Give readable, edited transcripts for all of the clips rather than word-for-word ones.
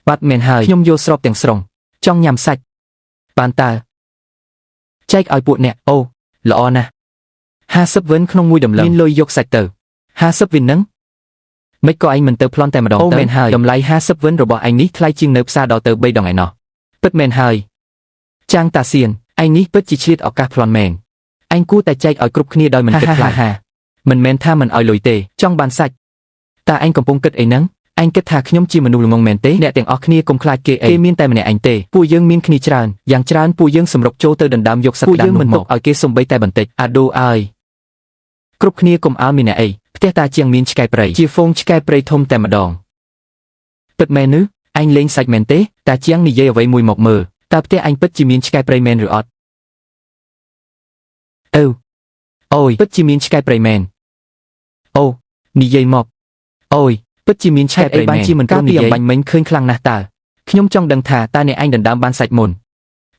បាត់មែនហើយខ្ញុំយកស្របទាំងស្រុងចង់ញ៉ាំសាច់បានតើចែកឲ្យពួកអ្នកអូល្អណាស់50វិនក្នុងមួយដំឡឹងមានលុយយកសាច់ទៅ50វិនហ្នឹងមិនក៏ឯងមិនទៅប្លន់តែម្ដងទៅមែនហើយតម្លៃ50វិនរបស់ឯងនេះថ្លៃជាងនៅផ្សារដល់ទៅ3ដងឯណោះពិតមែនហើយចាងតាសៀនឯងនេះពិតជាឆ្លៀតឱកាសប្លន់មែនឯងគួរតែចែកឲ្យគ្រប់គ្នាដោយមិនគិតខ្លាចមិនមែនថាមិនឲ្យលុយទេចង់បានសាច់តើឯងកំពុងគិតអីហ្នឹងឯងគិតថាខ្ញុំជាមនុស្សល្ងងមែនទេអ្នកទាំងអស់គ្នាកុំខ្លាចគេមានតែម្នាក់ឯងទេពួកយើងមានគ្នាច្រើនយ៉ាងច្រើនពួកយើងសម្រុកចូលទៅដណ្ដើមយកសក្តានុពលមកឲ្យគេសំបីតែបន្តិចអាដូអើយគ្រប់គ្នាកុំអើមានអ្នកអីផ្ទះតាជាងមានឆ្កែព្រៃជាហ្វូងឆ្កែព្រៃធំតែម្ដងពិតមែនឬឯងលេងសាច់មែនទេតាជាងនិយាយអ្វីមួយមកមើលតើផ្ទះឯងពិតជាមានឆ្កែព្រៃមែនឬអត់អូយពិតជាមានឆ្កែព្រៃមែនអូនិយាយមកអូយពិតជាមានឆ្កែព្រៃមែនជាមិនគ្រប់និយាយបាញ់មិញឃើញខ្លាំងណាស់តើខ្ញុំចង់ដឹងថាតើអ្នកឯងដណ្ដើមបានសាច់មុន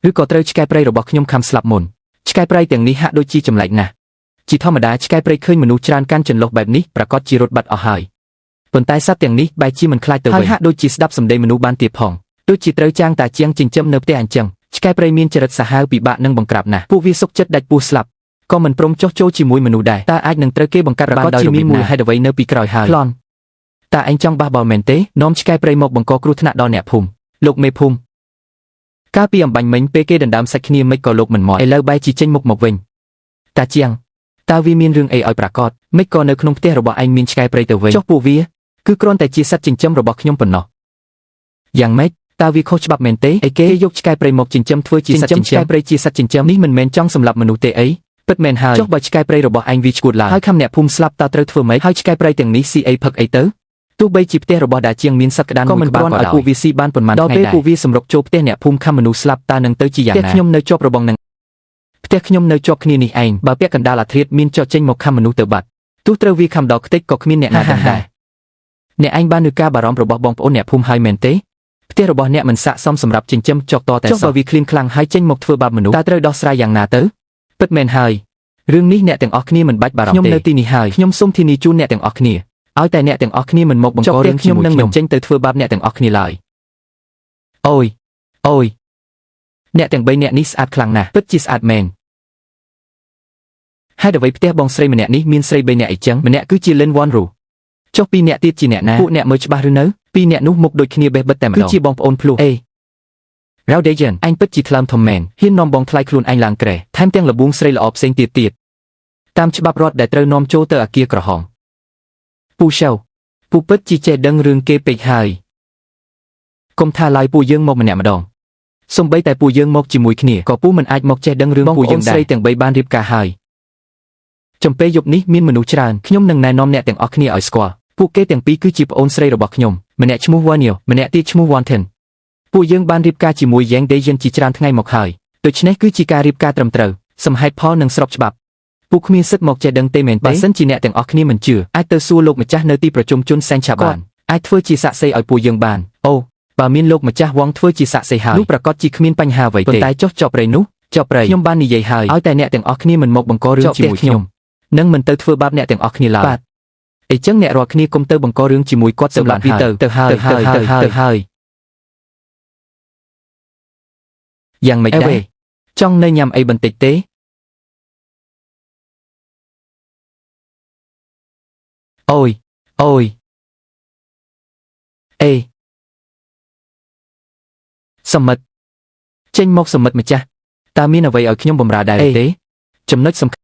ឬក៏ត្រូវឆ្កែព្រៃរបស់ខ្ញុំខំស្លាប់មុនឆ្កែព្រៃទាំងនេះហាក់ដូចជាចម្លែកណាស់ជាធម្មតាឆ្កែព្រៃឃើញមនុស្សច្រើនកាន់ចន្លុះបែបនេះប្រកាសជារត់បាត់អស់ហើយប៉ុន្តែសត្វទាំងនេះបែរជាមិនខ្លាចទៅវិញហើយហាក់ដូចជាស្ដាប់សម្ដីមនុស្សបានទៀតផងដូចជាត្រូវចាងតាជាងចិញ្ចឹមនៅផ្ទះអញ្ចឹងឆ្កែព្រៃមានចរិតសាហាវពិបាកនឹងបង្ក្រាបណាស់ពួកវាសុកចិត្តដាច់ពោះស្លាប់ក៏មិនព្រមចុះចូលជាមួយមនុស្សដែរតើអាចនឹងត្រូវគេបង្កាត់បានដោយរបៀបណាហេតុអ្វីនៅពីក្រោយហើយប្លន់តើឯងចង់បះបោរមែនទេនាំឆ្កែព្រៃមកបង្កគ្រោះថ្នាក់ដល់អ្នកភូមិលោកមេភូមិកាលពីអំបញ្ញមិញពេលគេដណ្ដើមសាច់គ្នាមិនក៏លោកមិនមកឥឡូវបែរជាចេញមុខមកវិញតាជាងតើវាមានរឿងអីឲ្យប្រកាសមិនក៏នៅក្នុងផ្ទះរបស់ឯងមានឆ្កែព្រៃទៅវិញចុះពួកវាគឺគ្រាន់តែជាសត្វចិញ្ចឹមរបស់ខ្ញុំប៉ុណ្ណោះយ៉ាងម៉េចតើវាខុសច្បាប់មែនទេឯគេយកឆ្កែព្រៃមកចិញ្ចឹមធ្វើជាសត្វចិញ្ចឹមឆ្កែព្រៃជាសត្វចិញ្ចឹមនេះមិនមែនចង់សម្លាប់មនុស្សទេអីពិតមែនហើយចុះបើឆ្កែព្រៃរបស់ឯងវាឈួតឡើងហើយខំអ្នកភូមិស្លាប់តើត្រូវធ្វើម៉េចហើយឆ្កែព្រៃទាំងនេះស៊ីអីផឹកអីទៅទោះបីជាផ្ទះរបស់តាជាងមានសក្តានុពលក៏មិនគ្រាន់ឲ្យពួកវាស៊ីបានប៉ុន្មានថ្ងៃដែរដល់ពេលពួកវាសម្រុកចូលផ្ទះអ្នកភូមិខំមនុស្សស្លាប់តើនឹងទៅជាយ៉ាងណាផ្ទះខ្ញុំនៅជាប់របងនឹងផ្ទះខ្ញុំនៅជាប់គ្នានេះឯងបើពាក់កណ្ដាលអាធ្រាត្រមានចោះចេញមកខំមនុស្សទៅបាត់ទោះត្រូវវាខំដល់ខ្ទេចក៏គ្មានអ្នកណាដឹងដែរអ្នកឯងបានលើការបារម្ភរបស់បងប្អូនអ្នកភូមិហើយមែនទេផ្ទះរបស់អ្នកមិនស័ក្តិសមសម្រាប់ចិញ្ចឹមចុកតតែចុះបើវាឃ្លានខ្លាំងហើយចេញមកធ្វើបាបមនុស្សតើត្រូវដោះស្រាយយ៉ាងណាទៅពិតមែនហើយរឿងនេះអ្នកទាំងអស់គ្នាមិនបាច់បារម្ភទេខ្ញុំនៅទីនេះហើយខ្ញុំសូមធានាជូនអ្នកទាំងអស់គ្នាឲ្យតែអ្នកទាំងអស់គ្នាមិនមកបង្ករឿងខ្ញុំនឹងមិនចេញទៅធ្វើបាបអ្នកទាំងអស់គ្នាឡើយអូយអ្នកទាំង3នាក់នេះស្អាតខ្លាំងណាស់ពិតជាស្អាតមែនហើយអ្វីផ្ទះបងស្រីម្នាក់នេះមានស្រី3នាក់អីចឹងម្នាក់គឺជាលិនវ៉ាន់រូចុះ2នាក់ទៀតជាអ្នកណាពួកអ្នកមើលច្បាស់ឬនៅ2នាក់នោះមុខដូចគ្នាបេះបិទតែម្ដងគឺជាបងប្អូនភ្លោះរ៉ៅដេជិនអញពិតជាថ្លើមធំមែនហ៊ាននាំបងថ្លៃខ្លួនឯងឡើងក្រែថែមទាំងលបួងស្រីល្អផ្សេងទៀតតាមច្បាប់រដ្ឋដែលត្រូវនាំចូលទៅអគារក្រហមពូពិតជាចេះដឹងរឿងគេពេកហើយកុំថាឡើយពូយើងមកម្នាក់ម្ដងសូម្បីតែពូយើងមកជាមួយគ្នាក៏ពូមិនអាចមកចេះដឹងរឿងពូយើងដែរបងប្អូនស្រីទាំង3បានរៀបការហើយចំពេលយប់នេះមានមនុស្សច្រើនខ្ញុំនឹងណែនាំអ្នកទាំងអស់គ្នាឲ្យស្គាល់ពួកគេទាំងពីរគឺជាប្អូនស្រីរបស់ខ្ញុំម្នាក់ឈ្មោះវ៉ានីលម្នាក់ទៀតឈ្មោះវ៉ាន់ថិនពួកយើងបានរៀបការជាមួយយ៉ាងដេយិនជាច្រើនថ្ងៃមកហើយដូច្នេះគឺជាការរៀបការត្រឹមត្រូវសមហេតុផលនិងស្របច្បាប់ពួកគ្មានសិទ្ធិមកចេះដឹងទេមែនទេបើសិនជាអ្នកទាំងអស់គ្នាមិនជឿអាចទៅសួរលោកម្ចាស់នៅទីប្រជុំជនសែនឆាបានអាចធ្វើជាសាក្សីឲ្យពួកយើងបានអូបើមានលោកម្ចាស់វងធ្វើជាសាក្សីហើយនោះប្រកាសជាគ្មានបញ្ហាអ្វីទេប៉ុន្តែចុះចប់ព្រៃនោះចប់ព្រៃខ្ញុំបាននិយាយហើយឲ្យតែអ្នកទាំងអស់គ្នាមិនមកបង្ករឿងជាមួយខ្ញុំនិងមិនទៅធ្វើបាបអ្នកទាំងអស់គ្នាឡើយបាទអីចឹងអ្នករាល់គ្នាកុំទៅបង្ករឿងជាមួយគាត់សម្រាប់ទៅហើយយ៉ាងម៉េចដែរចង់នៅញ៉ាំអីបន្តិចទេអូយសមិទ្ធចេញមកសមិទ្ធម្ចាស់តើមានអ្វីឲ្យខ្ញុំបម្រើដែរទេចំណុចសំខាន់